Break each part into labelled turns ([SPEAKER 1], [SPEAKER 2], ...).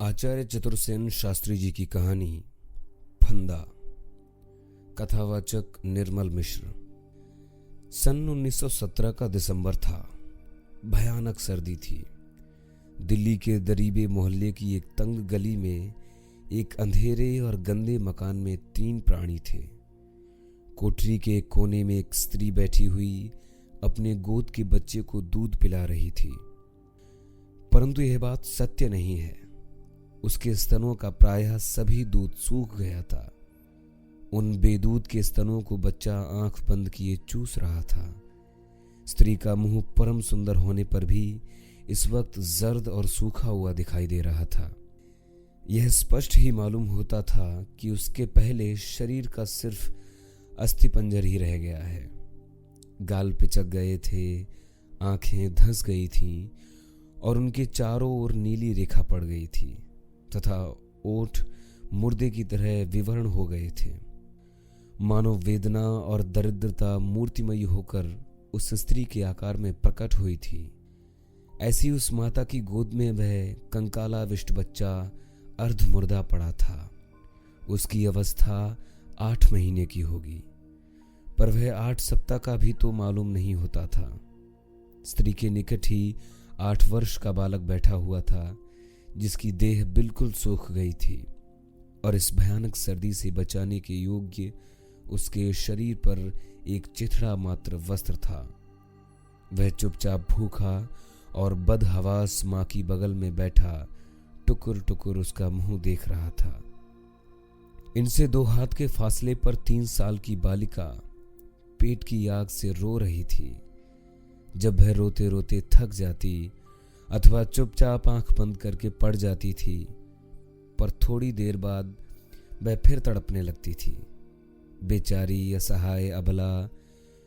[SPEAKER 1] आचार्य चतुर्सेन शास्त्री जी की कहानी फंदा। कथावाचक निर्मल मिश्र। सन 1917 का दिसंबर था। भयानक सर्दी थी। दिल्ली के दरीबे मोहल्ले की एक तंग गली में एक अंधेरे और गंदे मकान में 3 प्राणी थे। कोठरी के एक कोने में एक स्त्री बैठी हुई अपने गोद के बच्चे को दूध पिला रही थी, परंतु यह बात सत्य नहीं है। उसके स्तनों का प्रायः सभी दूध सूख गया था। उन बेदूध के स्तनों को बच्चा आंख बंद किए चूस रहा था। स्त्री का मुंह परम सुंदर होने पर भी इस वक्त जर्द और सूखा हुआ दिखाई दे रहा था। यह स्पष्ट ही मालूम होता था कि उसके पहले शरीर का सिर्फ अस्थिपंजर ही रह गया है। गाल पिचक गए थे, आंखें धंस गई थीं और उनके चारों ओर नीली रेखा पड़ गई थी तथा ओठ मुर्दे की तरह विवर्ण हो गए थे। मानो वेदना और दरिद्रता मूर्तिमयी होकर उस स्त्री के आकार में प्रकट हुई थी। ऐसी उस माता की गोद में वह कंकालाविष्ट बच्चा अर्धमुर्दा पड़ा था। उसकी अवस्था 8 महीने की होगी, पर वह 8 सप्ताह का भी तो मालूम नहीं होता था। स्त्री के निकट ही 8 वर्ष का बालक बैठा हुआ था, जिसकी देह बिल्कुल सूख गई थी और इस भयानक सर्दी से बचाने के योग्य उसके शरीर पर एक चिथड़ा मात्र वस्त्र था। वह चुपचाप भूखा और बदहवास मां की बगल में बैठा टुकुर टुकुर उसका मुंह देख रहा था। इनसे 2 हाथ के फासले पर 3 साल की बालिका पेट की आग से रो रही थी। जब वह रोते रोते थक जाती अथवा चुपचाप आंख बंद करके पड़ जाती थी, पर थोड़ी देर बाद वह फिर तड़पने लगती थी। बेचारी असहाय अबला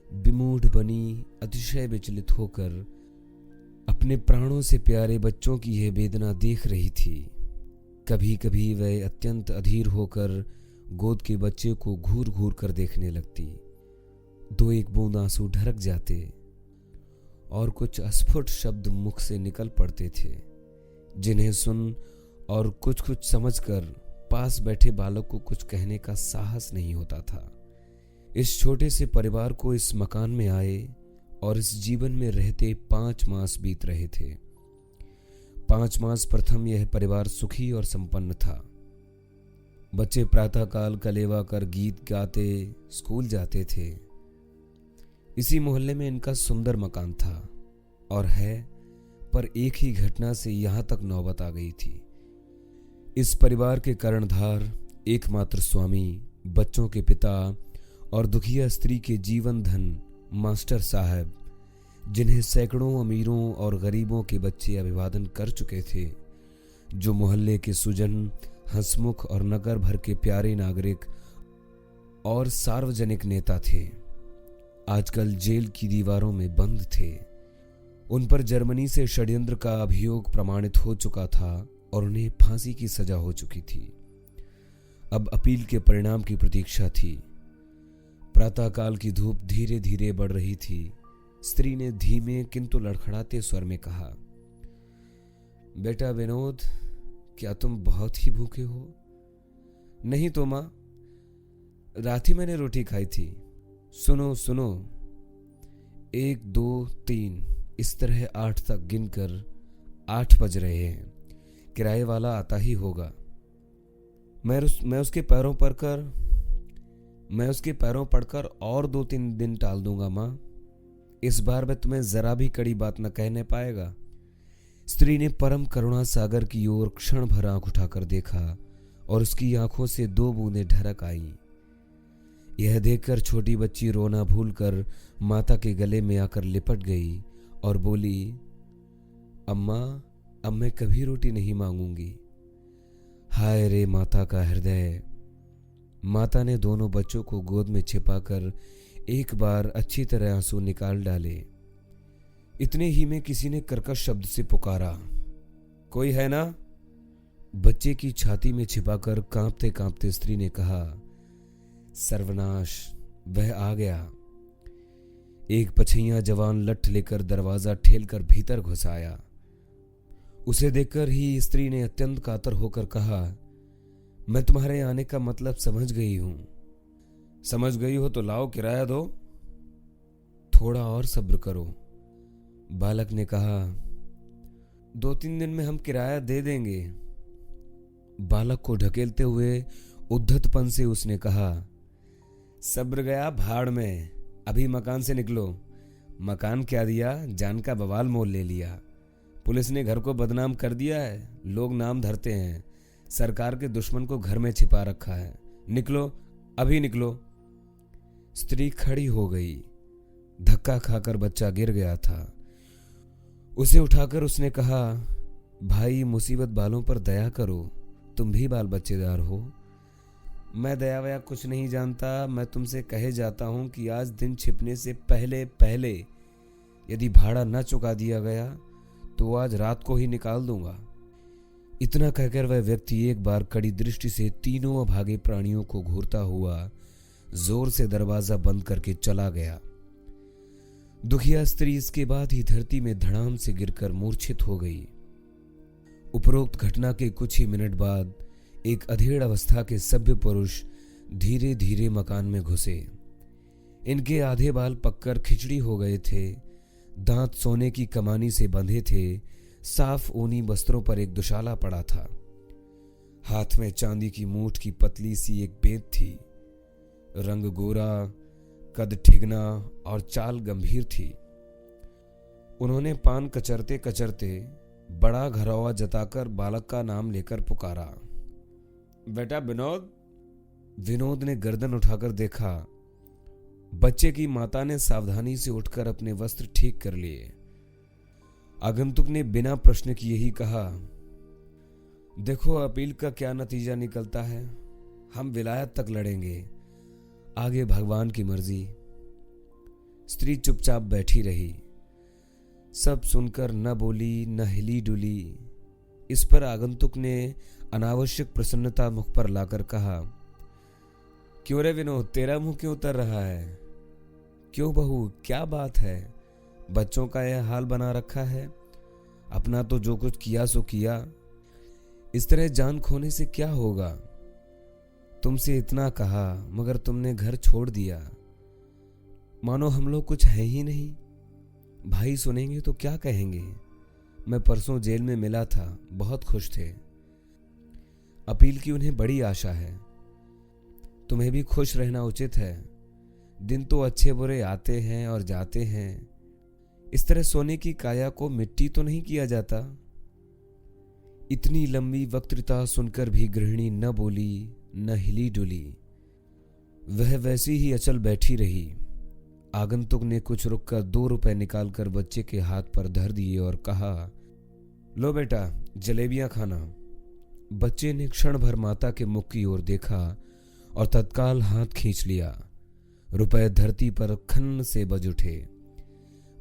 [SPEAKER 1] विमूढ़ बनी अतिशय विचलित होकर अपने प्राणों से प्यारे बच्चों की यह वेदना देख रही थी। कभी कभी वह अत्यंत अधीर होकर गोद के बच्चे को घूर घूर कर देखने लगती। 2-1 बूंद आंसू ढरक जाते और कुछ अस्फुट शब्द मुख से निकल पड़ते थे, जिन्हें सुन और कुछ कुछ समझकर पास बैठे बालक को कुछ कहने का साहस नहीं होता था। इस छोटे से परिवार को इस मकान में आए और इस जीवन में रहते 5 मास बीत रहे थे। 5 मास प्रथम यह परिवार सुखी और संपन्न था। बच्चे प्रातःकाल कलेवा कर गीत गाते स्कूल जाते थे। इसी मोहल्ले में इनका सुंदर मकान था और है, पर एक ही घटना से यहां तक नौबत आ गई थी। इस परिवार के कर्णधार एकमात्र स्वामी, बच्चों के पिता और दुखिया स्त्री के जीवन धन मास्टर साहब, जिन्हें सैकड़ों अमीरों और गरीबों के बच्चे अभिवादन कर चुके थे, जो मोहल्ले के सुजन, हंसमुख और नगर भर के प्यारे नागरिक और सार्वजनिक नेता थे, आजकल जेल की दीवारों में बंद थे। उन पर जर्मनी से षड्यंत्र का अभियोग प्रमाणित हो चुका था और उन्हें फांसी की सजा हो चुकी थी। अब अपील के परिणाम की प्रतीक्षा थी। प्रातःकाल की धूप धीरे धीरे बढ़ रही थी। स्त्री ने धीमे किंतु लड़खड़ाते स्वर में कहा, बेटा विनोद, क्या तुम बहुत ही भूखे हो? नहीं तो मां, रात ही मैंने रोटी खाई थी। सुनो सुनो, 1 2 3 इस तरह 8 तक गिनकर 8 बज रहे हैं। किराए वाला आता ही होगा। मैं उसके पैरों पड़कर और 2-3 दिन टाल दूंगा मां। इस बार मैं तुम्हें जरा भी कड़ी बात न कहने पाएगा। स्त्री ने परम करुणा सागर की ओर क्षण भर आंख उठाकर देखा और उसकी आंखों से 2 बूंदें ढरक आईं। यह देखकर छोटी बच्ची रोना भूलकर माता के गले में आकर लिपट गई और बोली, अम्मा, अब मैं कभी रोटी नहीं मांगूंगी। हाय रे माता का हृदय। माता ने दोनों बच्चों को गोद में छिपाकर एक बार अच्छी तरह आंसू निकाल डाले। इतने ही में किसी ने कर्कश शब्द से पुकारा, कोई है ना? बच्चे की छाती में छिपाकर कांपते कांपते स्त्री ने कहा, सर्वनाश, वह आ गया। एक पछैया जवान लठ लेकर दरवाजा ठेलकर भीतर घुस आया। उसे देखकर ही स्त्री ने अत्यंत कातर होकर कहा, मैं तुम्हारे आने का मतलब समझ गई हूं। समझ गई हो तो लाओ किराया दो। थोड़ा और सब्र करो, बालक ने कहा। 2-3 दिन में हम किराया दे देंगे। बालक को ढकेलते हुए उद्धतपन से उसने कहा, सब्र गया भाड़ में, अभी मकान से निकलो। मकान क्या दिया, जान का बवाल मोल ले लिया। पुलिस ने घर को बदनाम कर दिया है, लोग नाम धरते हैं, सरकार के दुश्मन को घर में छिपा रखा है। निकलो, अभी निकलो। स्त्री खड़ी हो गई। धक्का खाकर बच्चा गिर गया था। उसे उठाकर उसने कहा, भाई मुसीबत बालों पर दया करो, तुम भी बाल बच्चेदार हो। मैं दया वया कुछ नहीं जानता, मैं तुमसे कहे जाता हूं कि आज दिन छिपने से पहले पहले यदि भाड़ा न चुका दिया गया तो आज रात को ही निकाल दूंगा। इतना कहकर वह व्यक्ति एक बार कड़ी दृष्टि से तीनों अभागे प्राणियों को घूरता हुआ जोर से दरवाजा बंद करके चला गया। दुखिया स्त्री इसके बाद ही धरती में धड़ाम से गिरकर मूर्छित हो गई। उपरोक्त घटना के कुछ ही मिनट बाद एक अधेड़ अवस्था के सभ्य पुरुष धीरे धीरे मकान में घुसे। इनके आधे बाल पककर खिचड़ी हो गए थे, दांत सोने की कमानी से बंधे थे, साफ ऊनी वस्त्रों पर एक दुशाला पड़ा था। हाथ में चांदी की मूठ की पतली सी एक बेंत थी। रंग गोरा, कद ठिगना और चाल गंभीर थी। उन्होंने पान कचरते कचरते बड़ा घरौआ जताकर बालक का नाम लेकर पुकारा, बेटा विनोद। विनोद ने गर्दन उठाकर देखा। बच्चे की माता ने सावधानी से उठकर अपने वस्त्र ठीक कर लिए। आगंतुक ने बिना प्रश्न किए ही कहा, देखो अपील का क्या नतीजा निकलता है, हम विलायत तक लड़ेंगे, आगे भगवान की मर्जी। स्त्री चुपचाप बैठी रही। सब सुनकर न बोली न हिली डुली। इस पर आगंतुक ने अनावश्यक प्रसन्नता मुख पर लाकर कहा, क्यों रे विनोद, तेरा मुंह क्यों उतर रहा है? क्यों बहू, क्या बात है? बच्चों का यह हाल बना रखा है। अपना तो जो कुछ किया सो किया, इस तरह जान खोने से क्या होगा? तुमसे इतना कहा मगर तुमने घर छोड़ दिया, मानो हम लोग कुछ है ही नहीं। भाई सुनेंगे तो क्या कहेंगे? मैं परसों जेल में मिला था, बहुत खुश थे। अपील की उन्हें बड़ी आशा है। तुम्हें भी खुश रहना उचित है। दिन तो अच्छे बुरे आते हैं और जाते हैं, इस तरह सोने की काया को मिट्टी तो नहीं किया जाता। इतनी लंबी वक्तृता सुनकर भी गृहिणी न बोली न हिली डुली। वह वैसी ही अचल बैठी रही। आगंतुक ने कुछ रुककर 2 रुपए निकालकर बच्चे के हाथ पर धर दिए और कहा, लो बेटा, जलेबियां खाना। बच्चे ने क्षण भर माता के मुख की ओर देखा और तत्काल हाथ खींच लिया। रुपए धरती पर खन्न से बज उठे।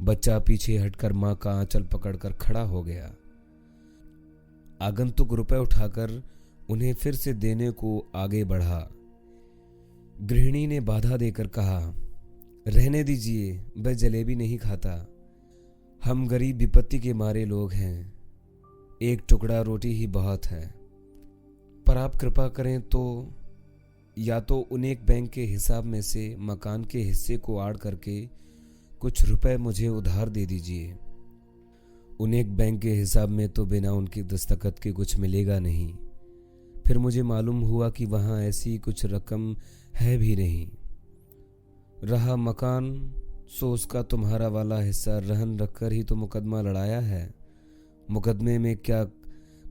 [SPEAKER 1] बच्चा पीछे हटकर मां का आंचल पकड़कर खड़ा हो गया। आगंतुक रुपए उठाकर उन्हें फिर से देने को आगे बढ़ा। गृहिणी ने बाधा देकर कहा, रहने दीजिए, वह जलेबी नहीं खाता। हम गरीब विपत्ति के मारे लोग हैं, एक टुकड़ा रोटी ही बहुत है। पर आप कृपा करें तो या तो उन्हें बैंक के हिसाब में से मकान के हिस्से को आड़ करके कुछ रुपए मुझे उधार दे दीजिए। उन्हें बैंक के हिसाब में तो बिना उनके दस्तखत के कुछ मिलेगा नहीं। फिर मुझे मालूम हुआ कि वहाँ ऐसी कुछ रकम है भी नहीं। रहा मकान, सो उसका तुम्हारा वाला हिस्सा रहन रखकर ही तो मुकदमा लड़ाया है। मुकदमे में क्या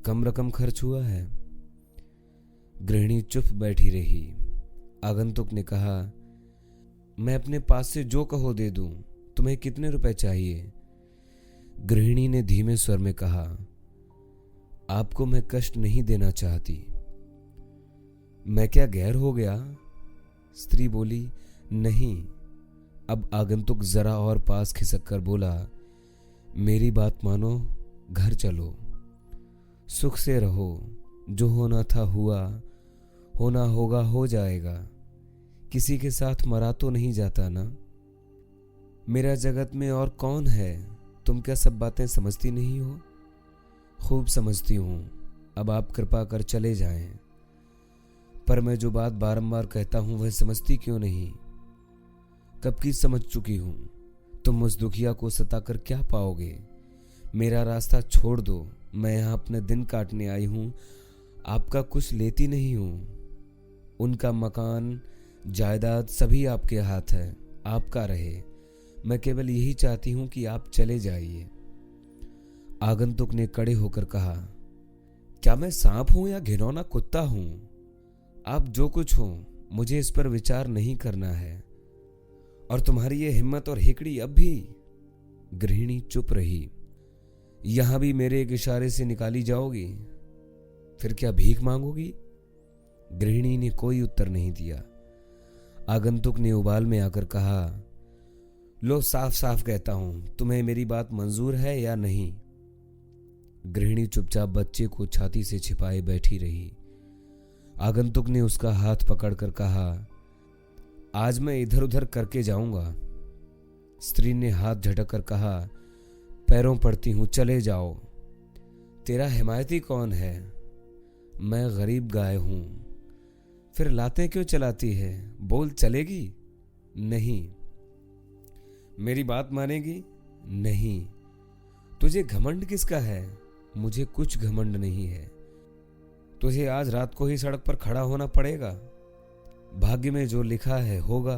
[SPEAKER 1] कम रकम खर्च हुआ है? गृहिणी चुप बैठी रही। आगंतुक ने कहा, मैं अपने पास से जो कहो दे दूं। तुम्हें कितने रुपए चाहिए? गृहिणी ने धीमे स्वर में कहा, आपको मैं कष्ट नहीं देना चाहती। मैं क्या गैर हो गया? स्त्री बोली, नहीं। अब आगंतुक जरा और पास खिसक कर बोला, मेरी बात मानो, घर चलो, सुख से रहो। जो होना था हुआ, होना होगा हो जाएगा। किसी के साथ मरा तो नहीं जाता ना। मेरा जगत में और कौन है? तुम क्या सब बातें समझती नहीं हो? खूब समझती हूँ, अब आप कृपा कर चले जाएं। पर मैं जो बात बारंबार कहता हूँ वह समझती क्यों नहीं? कब की समझ चुकी हूँ। तुम उस दुखिया को सताकर क्या पाओगे? मेरा रास्ता छोड़ दो, मैं यहाँ अपने दिन काटने आई हूँ, आपका कुछ लेती नहीं हूँ। उनका मकान जायदाद सभी आपके हाथ है, आपका रहे। मैं केवल यही चाहती हूँ कि आप चले जाइए। आगंतुक ने कड़े होकर कहा, क्या मैं सांप हूं या घिनौना कुत्ता हूं? आप जो कुछ हो, मुझे इस पर विचार नहीं करना है। और तुम्हारी ये हिम्मत और हिकड़ी अब भी? गृहिणी चुप रही। यहां भी मेरे एक इशारे से निकाली जाओगी? फिर क्या भीख मांगोगी? गृहिणी ने कोई उत्तर नहीं दिया। आगंतुक ने उबाल में आकर कहा, लो साफ साफ कहता हूं, तुम्हें मेरी बात मंजूर है या नहीं? गृहिणी चुपचाप बच्चे को छाती से छिपाए बैठी रही। आगंतुक ने उसका हाथ पकड़कर कहा, आज मैं इधर उधर करके जाऊंगा। स्त्री ने हाथ झटक कर कहा, पैरों पड़ती हूं, चले जाओ। तेरा हिमायती कौन है? मैं गरीब गाय हूं। फिर लातें क्यों चलाती है? बोल, चलेगी? नहीं। मेरी बात मानेगी? नहीं। तुझे घमंड किसका है? मुझे कुछ घमंड नहीं है। तुझे आज रात को ही सड़क पर खड़ा होना पड़ेगा। भाग्य में जो लिखा है होगा।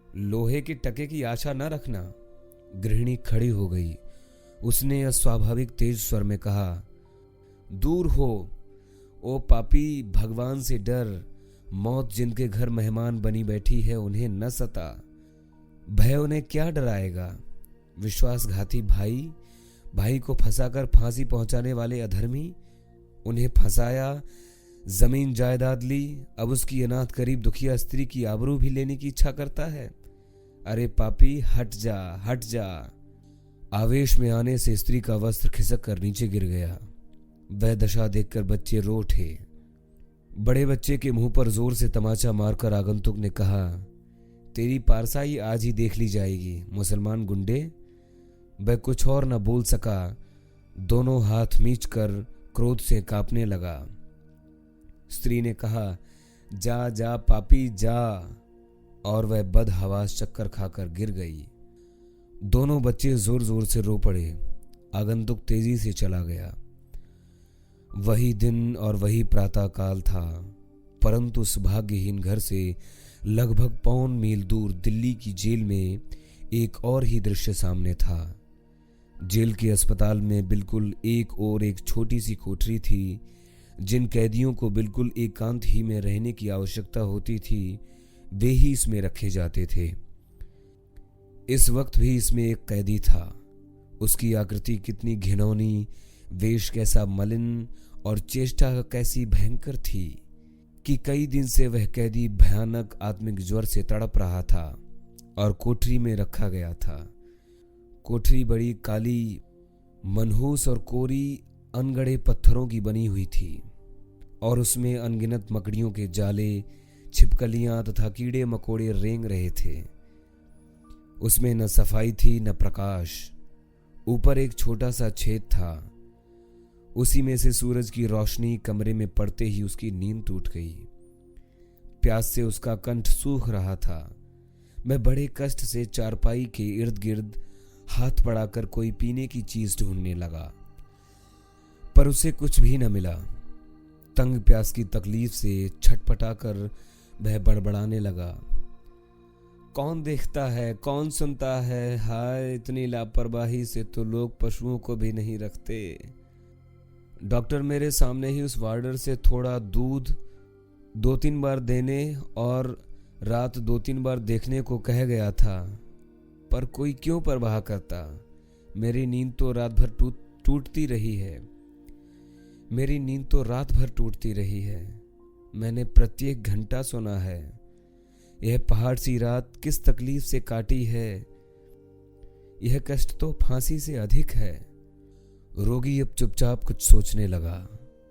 [SPEAKER 1] लोहे की टके की आशा न रखना। गृहिणी खड़ी हो गई। उसने अस्वाभाविक तेज स्वर में कहा, दूर हो ओ पापी, भगवान से डर। मौत जिनके घर मेहमान बनी बैठी है उन्हें न सता। भय उन्हें क्या डराएगा? विश्वासघाती भाई को फंसाकर फांसी पहुंचाने वाले अधर्मी, उन्हें फंसाया, जमीन जायदाद ली, अब उसकी अनाथ गरीब दुखिया स्त्री की आबरू भी लेने की इच्छा करता है। अरे पापी, हट जा, हट जा। आवेश में आने से स्त्री का वस्त्र खिसक कर नीचे गिर गया। वह दशा देखकर बच्चे रो उठे। बड़े बच्चे के मुंह पर जोर से तमाचा मारकर आगंतुक ने कहा, तेरी पारसाई आज ही देख ली जाएगी, मुसलमान गुंडे। वह कुछ और न बोल सका। दोनों हाथ मींचकर क्रोध से कांपने लगा। स्त्री ने कहा, जा जा पापी जा, और वह बदहवास चक्कर खाकर गिर गई। दोनों बच्चे जोर जोर से रो पड़े। आगंतुक तेजी से चला गया। वही दिन और वही प्रातः काल था, परंतु उस भाग्यहीन घर से लगभग 5 मील दूर दिल्ली की जेल में एक और ही दृश्य सामने था। जेल के अस्पताल में बिल्कुल एक और एक छोटी सी कोठरी थी। जिन कैदियों को बिल्कुल एकांत ही में रहने की आवश्यकता होती थी, वे ही इसमें रखे जाते थे। इस वक्त भी इसमें एक कैदी था। उसकी आकृति कितनी घिनौनी, वेश कैसा मलिन और चेष्टा कैसी भयंकर थी कि कई दिन से वह कैदी भयानक आत्मिक ज्वर से तड़प रहा था और कोठरी में रखा गया था। कोठरी बड़ी काली, मनहूस और कोरी अनगढ़े पत्थरों की बनी हुई थी और उसमें अनगिनत मकड़ियों के जाले, छिपकलियां तथा कीड़े मकोड़े रेंग रहे थे। उसमें न सफाई थी न प्रकाश। ऊपर एक छोटा सा छेद था। उसी में से सूरज की रोशनी कमरे में पड़ते ही उसकी नींद टूट गई। प्यास से उसका कंठ सूख रहा था। मैं बड़े कष्ट से चारपाई के इर्द गिर्द हाथ बढ़ाकर कोई पीने की चीज ढूंढने लगा, पर उसे कुछ भी न मिला। तंग प्यास की तकलीफ से छटपटाकर वह बड़बड़ाने लगा, कौन देखता है, कौन सुनता है? हाय, इतनी लापरवाही से तो लोग पशुओं को भी नहीं रखते। डॉक्टर मेरे सामने ही उस वार्डर से थोड़ा दूध 2-3 बार देने और रात 2-3 बार देखने को कह गया था, पर कोई क्यों परवाह करता? मेरी नींद तो रात भर टूटती रही है। मेरी नींद तो रात भर टूटती रही है। मैंने प्रत्येक घंटा सुना है। यह पहाड़ सी रात किस तकलीफ से काटी है। यह कष्ट तो फांसी से अधिक है। रोगी अब चुपचाप कुछ सोचने लगा।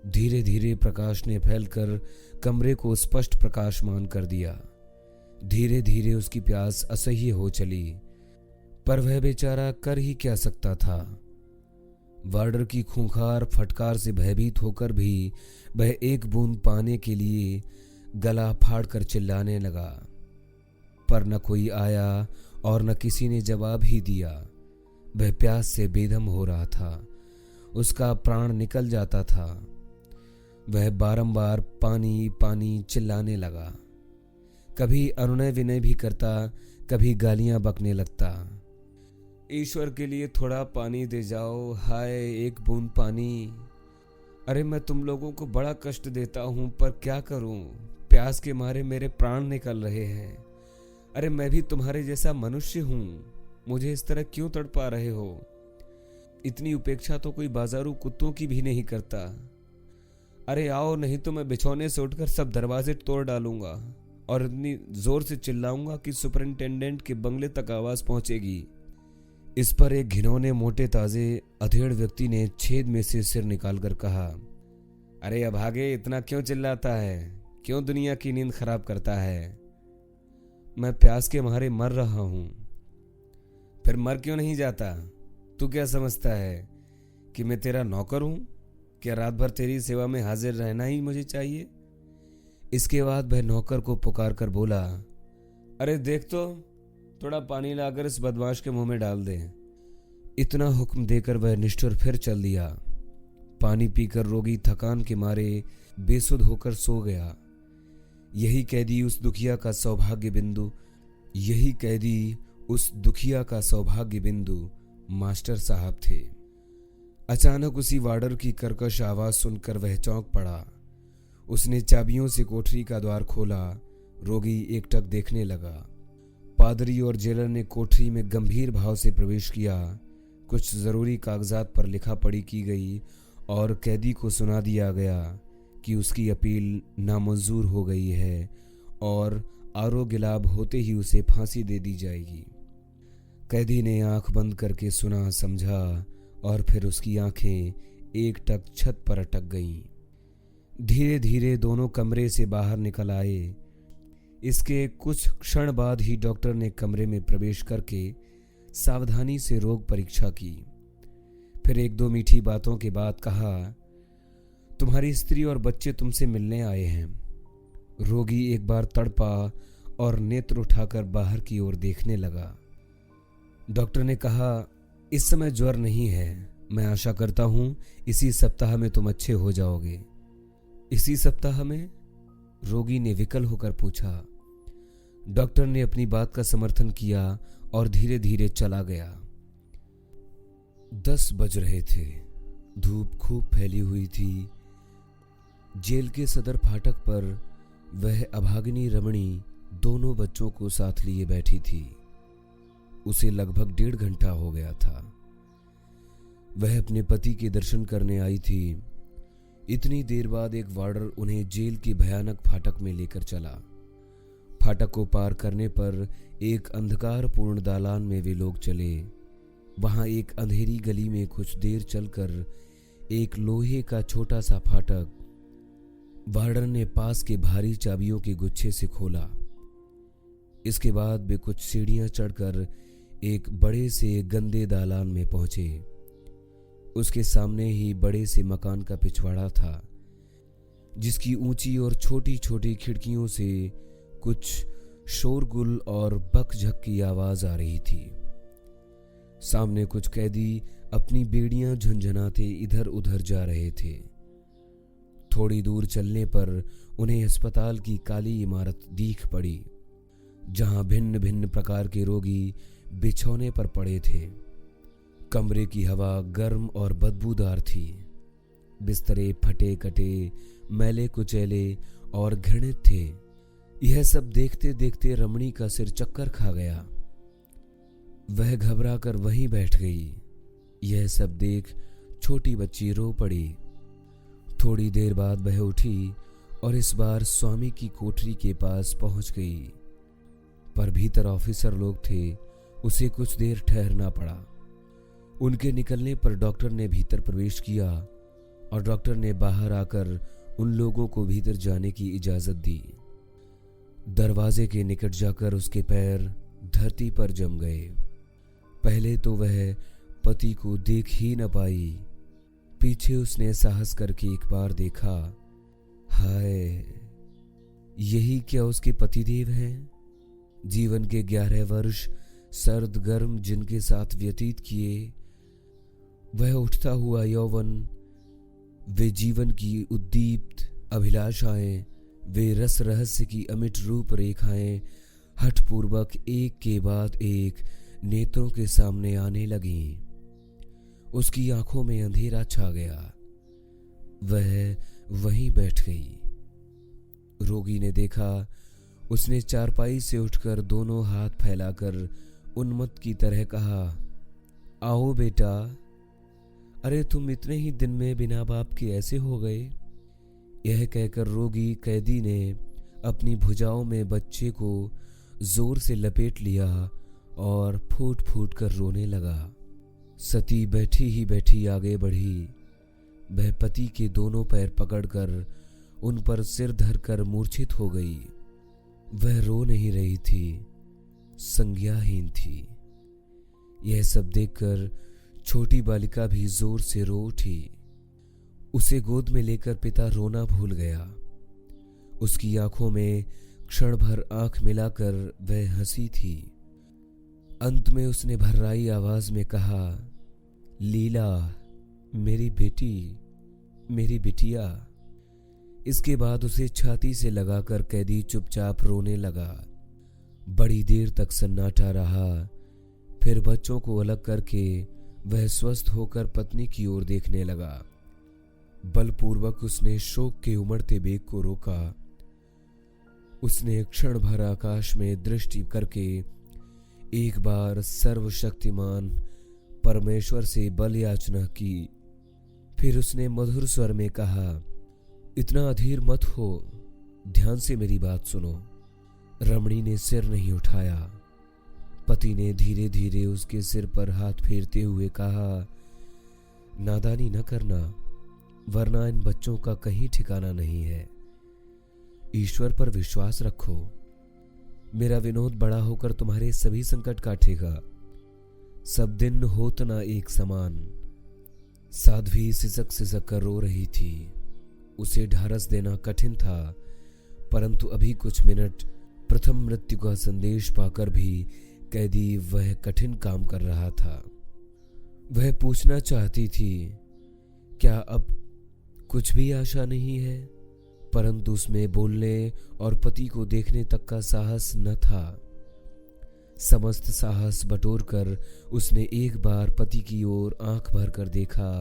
[SPEAKER 1] धीरे धीरे प्रकाश ने फैलकर कमरे को स्पष्ट प्रकाशमान कर दिया। धीरे धीरे उसकी प्यास असह्य हो चली, पर वह बेचारा कर ही क्या सकता था। वार्डर की खूंखार फटकार से भयभीत होकर भी वह एक बूंद पाने के लिए गला फाड़ कर चिल्लाने लगा, पर न कोई आया और न किसी ने जवाब ही दिया। वह प्यास से बेदम हो रहा था, उसका प्राण निकल जाता था। वह बारंबार पानी पानी चिल्लाने लगा, कभी अनुनय विनय भी करता, कभी गालियां बकने लगता। ईश्वर के लिए थोड़ा पानी दे जाओ, हाय एक बूंद पानी। अरे मैं तुम लोगों को बड़ा कष्ट देता हूं, पर क्या करूं, प्यास के मारे मेरे प्राण निकल रहे हैं। अरे मैं भी तुम्हारे जैसा मनुष्य हूं, मुझे इस तरह क्यों तड़पा रहे हो? इतनी उपेक्षा तो कोई बाजारू कुत्तों की भी नहीं करता। अरे आओ, नहीं तो मैं बिछौने से उठकर सब दरवाजे तोड़ डालूंगा और इतनी जोर से चिल्लाऊंगा कि सुपरिंटेंडेंट के बंगले तक आवाज पहुंचेगी। इस पर एक घिनौने मोटे ताजे अधेड़ व्यक्ति ने छेद में से सिर निकालकर कहा, अरे अभागे, इतना क्यों चिल्लाता है? क्यों दुनिया की नींद खराब करता है? मैं प्यास के मारे मर रहा हूं। फिर मर क्यों नहीं जाता? तू क्या समझता है कि मैं तेरा नौकर हूं? क्या रात भर तेरी सेवा में हाजिर रहना ही मुझे चाहिए? इसके बाद वह नौकर को पुकार कर बोला, अरे देख तो, थोड़ा पानी लाकर इस बदमाश के मुंह में डाल दे। इतना हुक्म देकर वह निष्ठुर फिर चल दिया। पानी पीकर रोगी थकान के मारे बेसुध होकर सो गया। यही कैदी उस दुखिया का सौभाग्य बिंदु मास्टर साहब थे। अचानक उसी वार्डर की कर्कश आवाज सुनकर वह चौंक पड़ा। उसने चाबियों से कोठरी का द्वार खोला। रोगी एकटक देखने लगा। पादरी और जेलर ने कोठरी में गंभीर भाव से प्रवेश किया। कुछ जरूरी कागजात पर लिखा पढ़ी की गई और कैदी को सुना दिया गया कि उसकी अपील नामंजूर हो गई है और आरोग्य लाभ होते ही उसे फांसी दे दी जाएगी। कैदी ने आंख बंद करके सुना समझा और फिर उसकी आंखें एकटक छत पर अटक गईं। धीरे धीरे दोनों कमरे से बाहर निकल आए। इसके कुछ क्षण बाद ही डॉक्टर ने कमरे में प्रवेश करके सावधानी से रोग परीक्षा की। फिर एक दो मीठी बातों के बाद कहा, तुम्हारी स्त्री और बच्चे तुमसे मिलने आए हैं। रोगी एक बार तड़पा और नेत्र उठाकर बाहर की ओर देखने लगा। डॉक्टर ने कहा, इस समय ज्वर नहीं है। मैं आशा करता हूं इसी सप्ताह में तुम अच्छे हो जाओगे। इसी सप्ताह में? रोगी ने विकल होकर पूछा। डॉक्टर ने अपनी बात का समर्थन किया और धीरे धीरे चला गया। 10 बज रहे थे। धूप खूब फैली हुई थी। जेल के सदर फाटक पर वह अभागिनी रमणी दोनों बच्चों को साथ लिए बैठी थी। उसे लगभग 1.5 घंटा हो गया था। वह अपने पति के दर्शन करने आई थी। इतनी देर बाद एक वार्डर उन्हें जेल के भयानक फाटक में लेकर चला। फाटक को पार करने पर एक अंधकारपूर्ण दालान में वे लोग चले। वहां एक अंधेरी गली में कुछ देर चलकर एक लोहे का छोटा सा फाटक वार्डर ने पास के भारी चाबियों के गुच्छे से खोला। इसके बाद वे कुछ सीढ़ियां चढ़कर एक बड़े से गंदे दालान में पहुंचे। उसके सामने ही बड़े से मकान का पिछवाड़ा था, जिसकी ऊंची और छोटी छोटी खिड़कियों से कुछ शोरगुल और बकझक की आवाज आ रही थी। सामने कुछ कैदी अपनी बेड़ियां झुंझुनाते इधर उधर जा रहे थे। थोड़ी दूर चलने पर उन्हें अस्पताल की काली इमारत दिख पड़ी, जहां भिन्न भिन्न प्रकार के रोगी बिछौने पर पड़े थे। कमरे की हवा गर्म और बदबूदार थी। बिस्तरे फटे कटे, मैले कुचैले और घृणित थे। यह सब देखते देखते रमणी का सिर चक्कर खा गया। वह घबरा कर वहीं बैठ गई। यह सब देख छोटी बच्ची रो पड़ी। थोड़ी देर बाद वह उठी और इस बार स्वामी की कोठरी के पास पहुंच गई, पर भीतर ऑफिसर लोग थे। उसे कुछ देर ठहरना पड़ा। उनके निकलने पर डॉक्टर ने भीतर प्रवेश किया और डॉक्टर ने बाहर आकर उन लोगों को भीतर जाने की इजाजत दी। दरवाजे के निकट जाकर उसके पैर धरती पर जम गए। पहले तो वह पति को देख ही न पाई पीछे उसने साहस करके एक बार देखा। हाय, यही क्या उसके पतिदेव हैं? जीवन के 11 वर्ष सर्द गर्म जिनके साथ व्यतीत किए, वह उठता हुआ यौवन, वे जीवन की उद्दीप्त अभिलाषाएं, वे रस रहस्य की अमिट रूपरेखाएं हठपूर्वक एक के बाद एक नेत्रों के सामने आने लगीं। उसकी आंखों में अंधेरा छा गया। वह वहीं बैठ गई। रोगी ने देखा, उसने चारपाई से उठकर दोनों हाथ फैलाकर उन्मत्त की तरह कहा, आओ बेटा। अरे तुम इतने ही दिन में बिना बाप के ऐसे हो गए? यह कहकर रोगी कैदी ने अपनी भुजाओं में बच्चे को जोर से लपेट लिया और फूट फूट कर रोने लगा। सती बैठी ही बैठी आगे बढ़ी। वह पति के दोनों पैर पकड़कर उन पर सिर धरकर मूर्छित हो गई। वह रो नहीं रही थी, संज्ञाहीन थी। यह सब देखकर छोटी बालिका भी जोर से रो उठी। उसे गोद में लेकर पिता रोना भूल गया। उसकी आंखों में क्षण भर आंख मिलाकर वह हंसी थी। अंत में उसने भर्राई आवाज में कहा, लीला, मेरी बेटी, मेरी बिटिया। इसके बाद उसे छाती से लगाकर कैदी चुपचाप रोने लगा। बड़ी देर तक सन्नाटा रहा। फिर बच्चों को अलग करके वह स्वस्थ होकर पत्नी की ओर देखने लगा। बलपूर्वक उसने शोक के उमड़ते बेग को रोका। उसने क्षण भर आकाश में दृष्टि करके एक बार सर्वशक्तिमान परमेश्वर से बल याचना की। फिर उसने मधुर स्वर में कहा, इतना अधीर मत हो, ध्यान से मेरी बात सुनो। रमणी ने सिर नहीं उठाया। पति ने धीरे धीरे उसके सिर पर हाथ फेरते हुए कहा, नादानी न करना, वरना इन बच्चों का कहीं ठिकाना नहीं है। ईश्वर पर विश्वास रखो। मेरा विनोद बड़ा होकर तुम्हारे सभी संकट काटेगा। सब दिन होत ना एक समान। साध्वी सिसक सिसक कर रो रही थी। उसे ढारस देना कठिन था, परंतु अभी कुछ मिनट प्रथम मृत्यु का संदेश पाकर भी कैदी वह कठिन काम कर रहा था। वह पूछना चाहती थी, क्या अब कुछ भी आशा नहीं है? परंतु उसमें बोलने और पति को देखने तक का साहस न था। समस्त साहस बटोरकर उसने एक बार पति की ओर आंख भर कर देखा।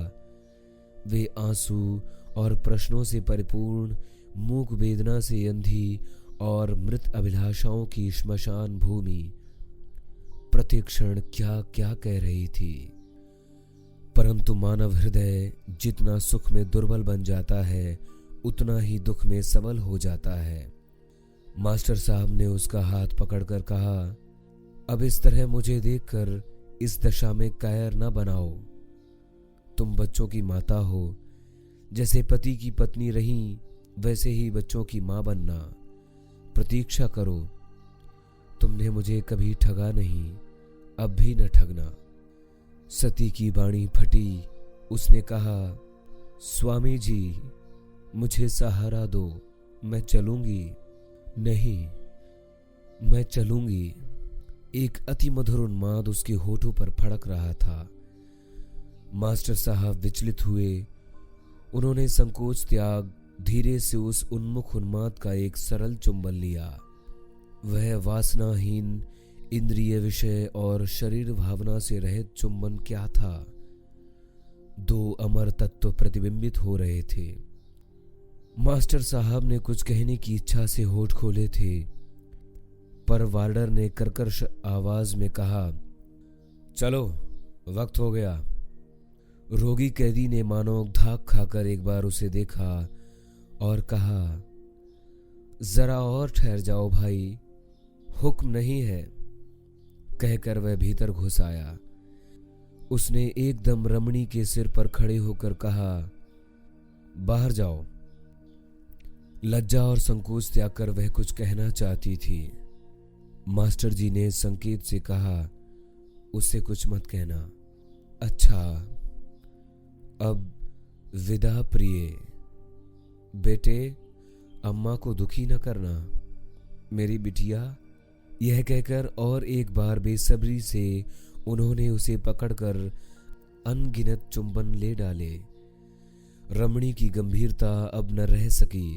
[SPEAKER 1] वे आंसू और प्रश्नों से परिपूर्ण, मूक वेदना से अंधी और मृत अभिलाषाओं की श्मशान भूमि प्रतिक्षण क्या क्या कह रही थी। परंतु मानव हृदय जितना सुख में दुर्बल बन जाता है, उतना ही दुख में सबल हो जाता है। मास्टर साहब ने उसका हाथ पकड़कर कहा, अब इस तरह मुझे देखकर इस दशा में कायर न बनाओ। तुम बच्चों की माता हो। जैसे पति की पत्नी रही, वैसे ही बच्चों की मां बनना। प्रतीक्षा करो। तुमने मुझे कभी ठगा नहीं, अब भी न ठगना। सती की वाणी फटी। उसने कहा, स्वामी जी, मुझे सहारा दो, मैं चलूंगी। नहीं, मैं चलूंगी। एक अति मधुर उन्माद उसके होठों पर फड़क रहा था। मास्टर साहब विचलित हुए। उन्होंने संकोच त्याग धीरे से उस उन्मुख उन्माद का एक सरल चुंबन लिया। वह वासनाहीन, इंद्रिय विषय और शरीर भावना से रहित चुंबन क्या था? दो अमर तत्व प्रतिबिंबित हो रहे थे। मास्टर साहब ने कुछ कहने की इच्छा से होठ खोले थे, पर वार्डर ने कर्कश आवाज में कहा, चलो, वक्त हो गया। रोगी कैदी ने मानो धाक खाकर एक बार उसे देखा और कहा, जरा और ठहर जाओ भाई, हुक्म नहीं है। कहकर वह भीतर घुस आया। उसने एकदम रमणी के सिर पर खड़े होकर कहा, बाहर जाओ। लज्जा और संकोच त्याग कर वह कुछ कहना चाहती थी। मास्टर जी ने संकेत से कहा, उससे कुछ मत कहना। अच्छा, अब विदा प्रिय। बेटे, अम्मा को दुखी न करना मेरी बिटिया। यह कहकर और एक बार बेसब्री से उन्होंने उसे पकड़कर अनगिनत चुंबन ले डाले। रमणी की गंभीरता अब न रह सकी।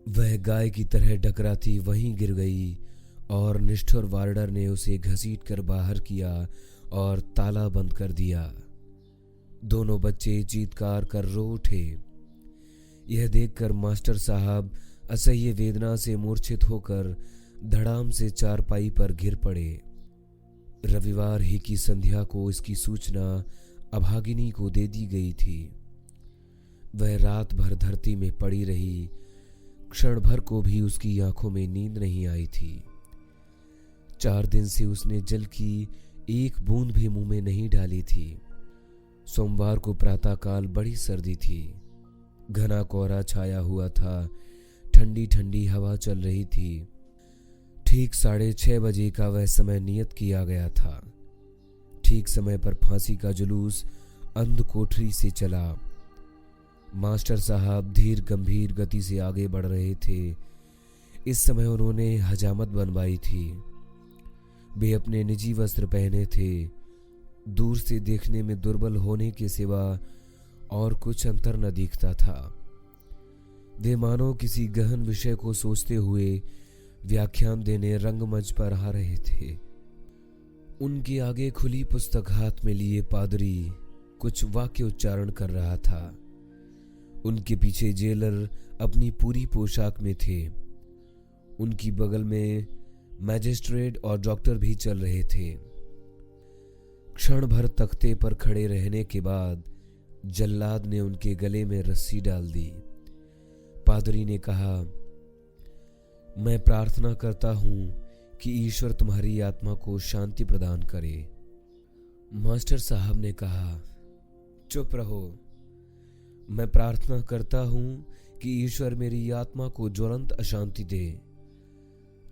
[SPEAKER 1] वह गाय की तरह डकराती वहीं गिर गई और निष्ठुर वार्डर ने उसे घसीटकर बाहर किया और ताला बंद कर दिया। दोनों बच्चे चीत्कार कर रो उठे। यह देखकर मास्टर साहब असह्य वेदना से मूर्छित होकर धड़ाम से चारपाई पर गिर पड़े। रविवार ही की संध्या को इसकी सूचना अभागिनी को दे दी गई थी। वह रात भर धरती में पड़ी रही। क्षण भर को भी उसकी आंखों में नींद नहीं आई थी। 4 दिन से उसने जल की एक बूंद भी मुंह में नहीं डाली थी। सोमवार को प्रातःकाल बड़ी सर्दी थी। घना कोहरा छाया हुआ था। ठंडी ठंडी हवा चल रही थी। ठीक 6:30 बजे का वह समय नियत किया गया था। ठीक समय पर फांसी का जुलूस अंध कोठरी से चला। मास्टर साहब धीर गंभीर गति से आगे बढ़ रहे थे। इस समय उन्होंने हजामत बनवाई थी। वे अपने निजी वस्त्र पहने थे। दूर से देखने में दुर्बल होने के सिवा और कुछ अंतर न दिखता था। वे मानो किसी गहन विषय को सोचते हुए व्याख्यान देने रंगमंच पर आ रहे थे। उनके आगे खुली पुस्तक हाथ में लिए पादरी कुछ वाक्य उच्चारण कर रहा था। उनके पीछे जेलर अपनी पूरी पोशाक में थे। उनकी बगल में मैजिस्ट्रेट और डॉक्टर भी चल रहे थे। क्षण भर तख्ते पर खड़े रहने के बाद जल्लाद ने उनके गले में रस्सी डाल दी। पादरी ने कहा, मैं प्रार्थना करता हूं कि ईश्वर तुम्हारी आत्मा को शांति प्रदान करे। मास्टर साहब ने कहा, चुप रहो। मैं प्रार्थना करता हूं कि ईश्वर मेरी आत्मा को ज्वलंत अशांति दे,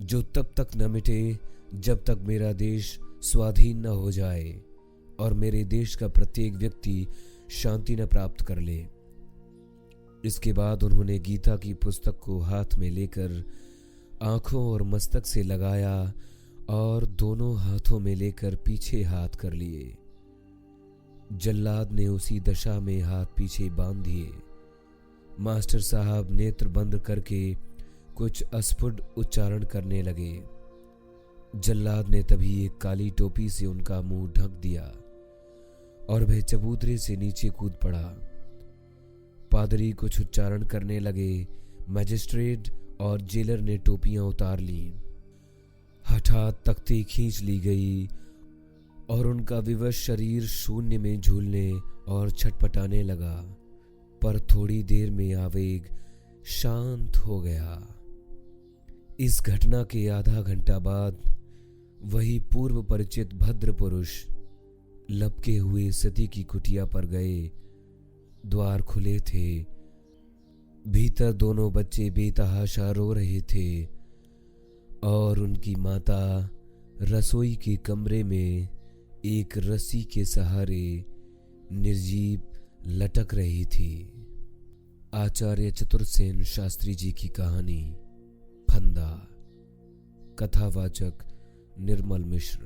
[SPEAKER 1] जो तब तक न मिटे जब तक मेरा देश स्वाधीन न हो जाए और मेरे देश का प्रत्येक व्यक्ति शांति न प्राप्त कर ले। इसके बाद उन्होंने गीता की पुस्तक को हाथ में लेकर आंखों और मस्तक से लगाया और दोनों हाथों में लेकर पीछे हाथ कर लिए। जल्लाद ने उसी दशा में हाथ पीछे बांध दिए। मास्टर साहब नेत्र बंद करके कुछ अस्फुट उच्चारण करने लगे। जल्लाद ने तभी एक काली टोपी से उनका मुंह ढक दिया और वह चबूतरे से नीचे कूद पड़ा। पादरी कुछ उच्चारण करने लगे। मैजिस्ट्रेट और जेलर ने टोपियां उतार ली। हठात तख्ती खींच ली गई और उनका विवश शरीर शून्य में झूलने और छटपटाने लगा। पर थोड़ी देर में आवेग शांत हो गया। इस घटना के आधा घंटा बाद वही पूर्व परिचित भद्र पुरुष लपके हुए सती की कुटिया पर गए। द्वार खुले थे। भीतर दोनों बच्चे बेतहाशा रो रहे थे और उनकी माता रसोई के कमरे में एक रस्सी के सहारे निर्जीव लटक रही थी। आचार्य चतुर्सेन शास्त्री जी की कहानी फंदा। कथावाचक निर्मल मिश्र।